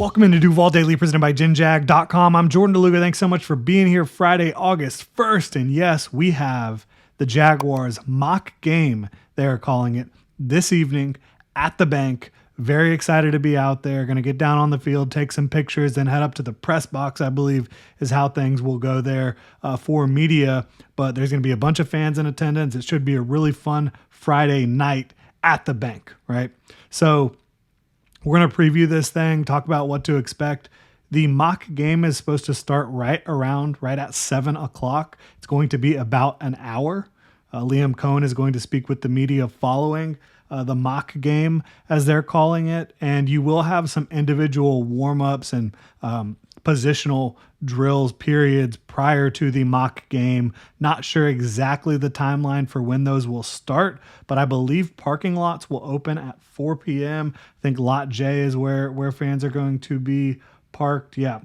Welcome into Duval Daily, presented by GenJag.com. I'm Jordan DeLuga. Thanks so much for being here Friday, August 1st. And yes, we have the Jaguars mock game, they are calling it, this evening at the bank. Very excited to be out there. Going to get down on the field, take some pictures, then head up to the press box, I believe, is how things will go there for media. But there's going to be a bunch of fans in attendance. It should be a really fun Friday night at the bank, right? So we're going to preview this thing, talk about what to expect. The mock game is supposed to start right at 7 o'clock. It's going to be about an hour. Liam Cohen is going to speak with the media following the mock game, as they're calling it. And you will have some individual warm-ups and positional drills periods prior to the mock game. Not sure exactly the timeline for when those will start, but I believe parking lots will open at 4 p.m. I think Lot J is where fans are going to be parked. Yeah.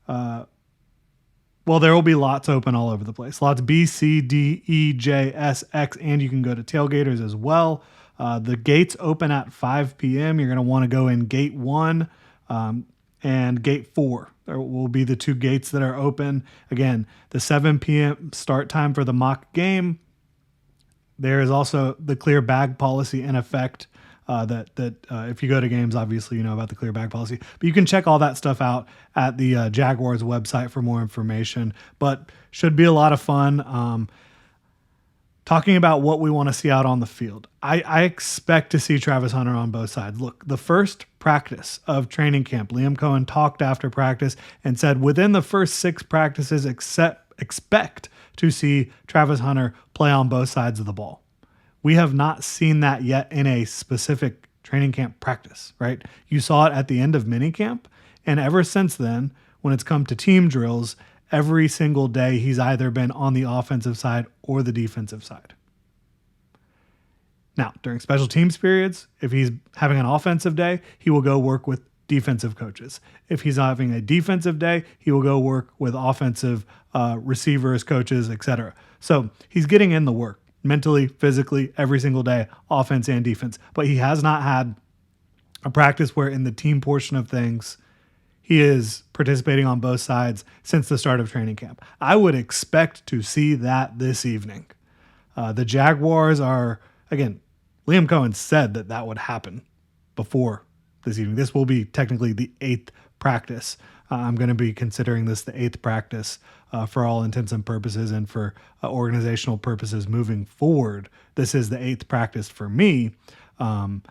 Well, there will be lots open all over the place. Lots B, C, D, E, J, S, X, and you can go to tailgaters as well. The gates open at 5 p.m. You're going to want to go in gate 1 and gate 4. There will be the two gates that are open. Again, the 7 p.m. start time for the mock game. There is also the clear bag policy in effect. That if you go to games, obviously you know about the clear bag policy. But you can check all that stuff out at the Jaguars website for more information. But should be a lot of fun. Talking about what we want to see out on the field. I expect to see Travis Hunter on both sides. Look, the first practice of training camp, Liam Cohen talked after practice and said within the first 6 practices, expect to see Travis Hunter play on both sides of the ball. We have not seen that yet in a specific training camp practice, right? You saw it at the end of minicamp, and ever since then, when it's come to team drills, every single day he's either been on the offensive side or the defensive side. Now, during special teams periods, if he's having an offensive day, he will go work with defensive coaches. If he's having a defensive day, he will go work with offensive receivers, coaches, etc. So he's getting in the work mentally, physically, every single day, offense and defense. But he has not had a practice where in the team portion of things, he is participating on both sides since the start of training camp. I would expect to see that this evening. The Jaguars are, again, Liam Cohen said that would happen before this evening. This will be technically the 8th practice. I'm going to be considering this the 8th practice for all intents and purposes, and for organizational purposes moving forward. This is the 8th practice for me. I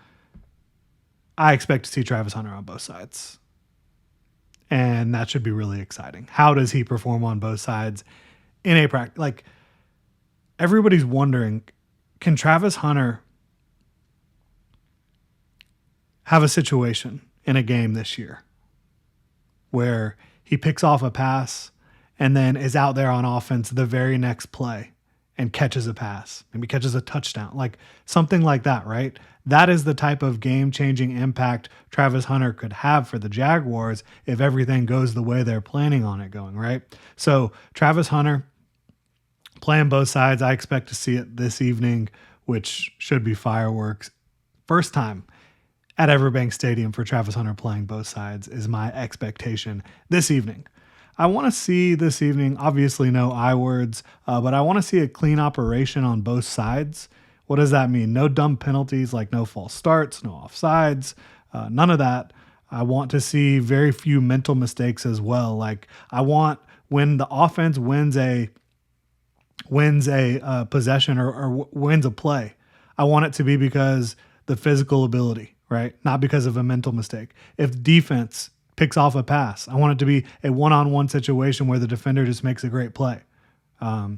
expect to see Travis Hunter on both sides. And that should be really exciting. How does he perform on both sides in a practice? Like, everybody's wondering, can Travis Hunter have a situation in a game this year where he picks off a pass and then is out there on offense the very next play and catches a pass, maybe catches a touchdown, like something like that, right? That is the type of game-changing impact Travis Hunter could have for the Jaguars if everything goes the way they're planning on it going, right? So Travis Hunter playing both sides, I expect to see it this evening, which should be fireworks. First time at Everbank Stadium for Travis Hunter playing both sides is my expectation this evening. I want to see this evening, obviously no I words, but I want to see a clean operation on both sides. What does that mean? No dumb penalties, like no false starts, no offsides, none of that. I want to see very few mental mistakes as well. Like, I want, when the offense wins a possession or wins a play, I want it to be because the physical ability, right? Not because of a mental mistake. If defense picks off a pass, I want it to be a one-on-one situation where the defender just makes a great play. I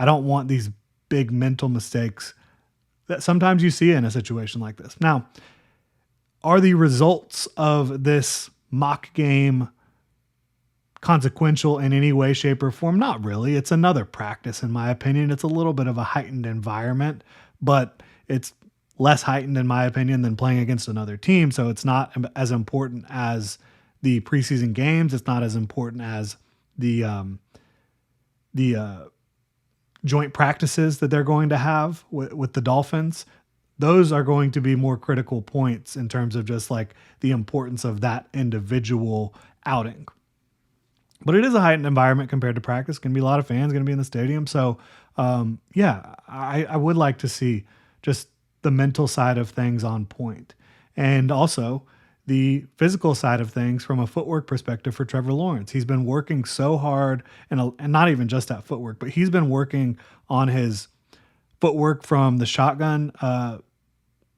don't want these big mental mistakes that sometimes you see in a situation like this. Now, are the results of this mock game consequential in any way, shape, or form? Not really. It's another practice, in my opinion. It's a little bit of a heightened environment, but it's less heightened, in my opinion, than playing against another team. So it's not as important as the preseason games. It's not as important as the joint practices that they're going to have with the Dolphins. those are going to be more critical points in terms of just like the importance of that individual outing. But it is a heightened environment compared to practice. Going to be a lot of fans going to be in the stadium. So, I would like to see just the mental side of things on point. And also the physical side of things from a footwork perspective for Trevor Lawrence. He's been working so hard, and not even just at footwork, but he's been working on his footwork from the shotgun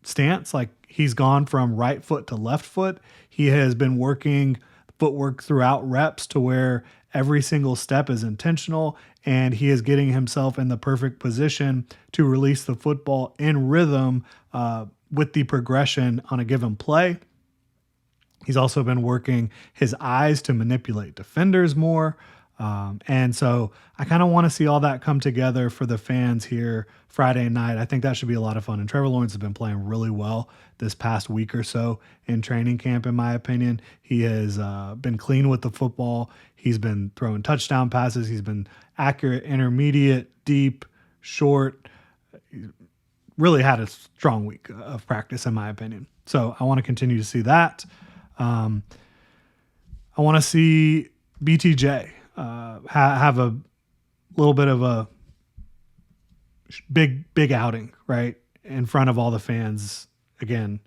stance. Like he's gone from right foot to left foot. He has been working footwork throughout reps to where every single step is intentional, and he is getting himself in the perfect position to release the football in rhythm with the progression on a given play. He's also been working his eyes to manipulate defenders more. And so I kind of want to see all that come together for the fans here Friday night. I think that should be a lot of fun. And Trevor Lawrence has been playing really well this past week or so in training camp, in my opinion. He has been clean with the football. He's been throwing touchdown passes. He's been accurate, intermediate, deep, short. He really had a strong week of practice, in my opinion. So I want to continue to see that. I want to see BTJ have a little bit of a big outing, right, in front of all the fans. Again,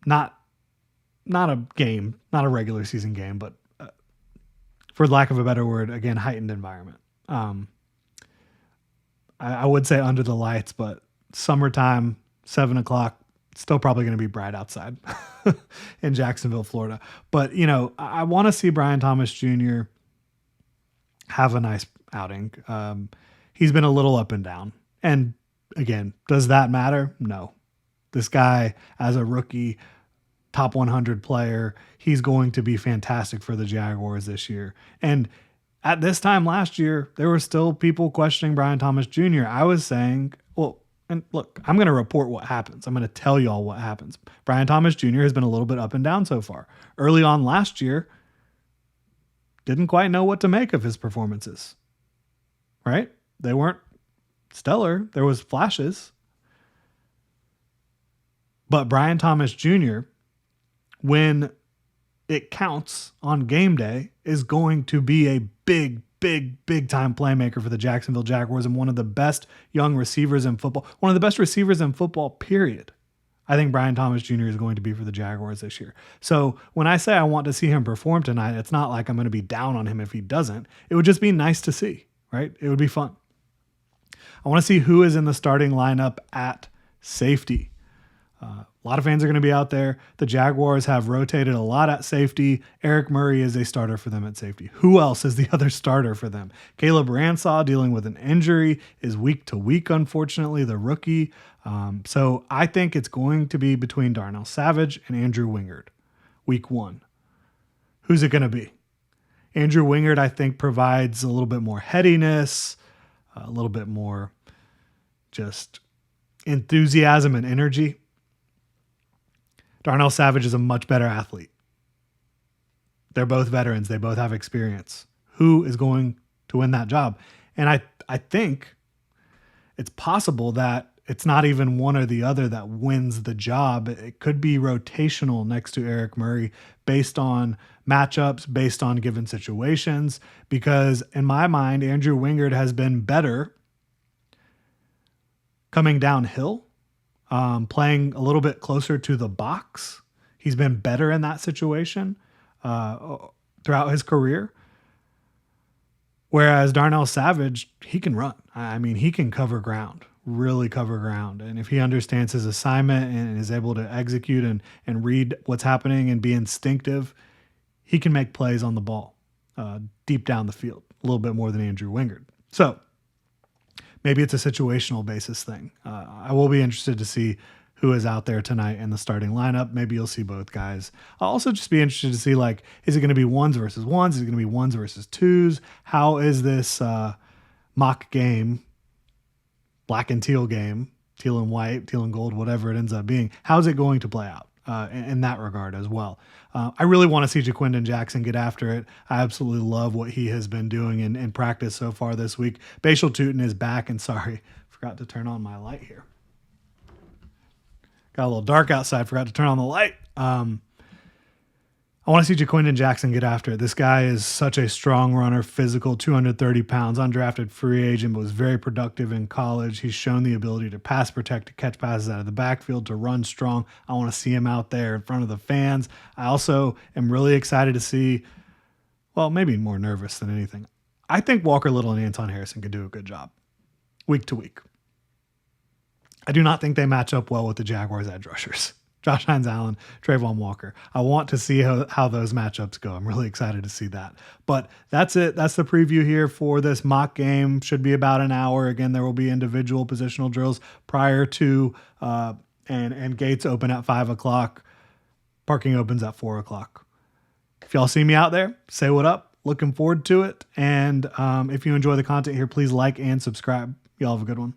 not a game, not a regular season game, but for lack of a better word, again, heightened environment. I would say under the lights, but summertime, 7:00, still probably going to be bright outside in Jacksonville, Florida. But, I want to see Brian Thomas Jr. have a nice outing. He's been a little up and down. And again, does that matter? No. This guy, as a rookie, top 100 player, he's going to be fantastic for the Jaguars this year. And at this time last year, there were still people questioning Brian Thomas Jr. I was saying, well, and look, I'm going to report what happens. I'm going to tell y'all what happens. Brian Thomas Jr. has been a little bit up and down so far. Early on last year, didn't quite know what to make of his performances, right? They weren't stellar. There was flashes. But Brian Thomas Jr., when it counts on game day, is going to be a big time playmaker for the Jacksonville Jaguars and one of the best young receivers in football, one of the best receivers in football, period. I think Brian Thomas Jr. is going to be for the Jaguars this year. So when I say I want to see him perform tonight, it's not like I'm going to be down on him if he doesn't. It would just be nice to see, right? It would be fun. I want to see who is in the starting lineup at safety. A lot of fans are going to be out there. The Jaguars have rotated a lot at safety. Eric Murray is a starter for them at safety. Who else is the other starter for them? Caleb Ransaw, dealing with an injury, is week to week, unfortunately, the rookie. So I think it's going to be between Darnell Savage and Andrew Wingard, week one. Who's it going to be? Andrew Wingard, I think, provides a little bit more headiness, a little bit more just enthusiasm and energy. Darnell Savage is a much better athlete. They're both veterans. They both have experience. Who is going to win that job? And I think it's possible that it's not even one or the other that wins the job. It could be rotational next to Eric Murray based on matchups, based on given situations, because in my mind, Andrew Wingard has been better coming downhill. Playing a little bit closer to the box. He's been better in that situation throughout his career. Whereas Darnell Savage, he can run. I mean, he can cover ground, really cover ground. And if he understands his assignment and is able to execute and read what's happening and be instinctive, he can make plays on the ball deep down the field, a little bit more than Andrew Wingard. So maybe it's a situational basis thing. I will be interested to see who is out there tonight in the starting lineup. Maybe you'll see both guys. I'll also just be interested to see, is it going to be ones versus ones? Is it going to be ones versus twos? How is this mock game, black and teal game, teal and white, teal and gold, whatever it ends up being, how's it going to play out in that regard as well? I really want to see Jaquindon Jackson get after it. I absolutely love what he has been doing in practice so far this week. Bashal Tootin is back, and sorry, forgot to turn on my light here. Got a little dark outside. Forgot to turn on the light. I want to see Jaquindon Jackson get after it. This guy is such a strong runner, physical, 230 pounds, undrafted free agent, but was very productive in college. He's shown the ability to pass protect, to catch passes out of the backfield, to run strong. I want to see him out there in front of the fans. I also am really excited to see, well, maybe more nervous than anything. I think Walker Little and Anton Harrison could do a good job week to week. I do not think they match up well with the Jaguars edge rushers. Josh Hines-Allen, Trayvon Walker. I want to see how those matchups go. I'm really excited to see that. But that's it. That's the preview here for this mock game. Should be about an hour. Again, there will be individual positional drills prior to, and gates open at 5 o'clock. Parking opens at 4 o'clock. If y'all see me out there, say what up. Looking forward to it. And if you enjoy the content here, please like and subscribe. Y'all have a good one.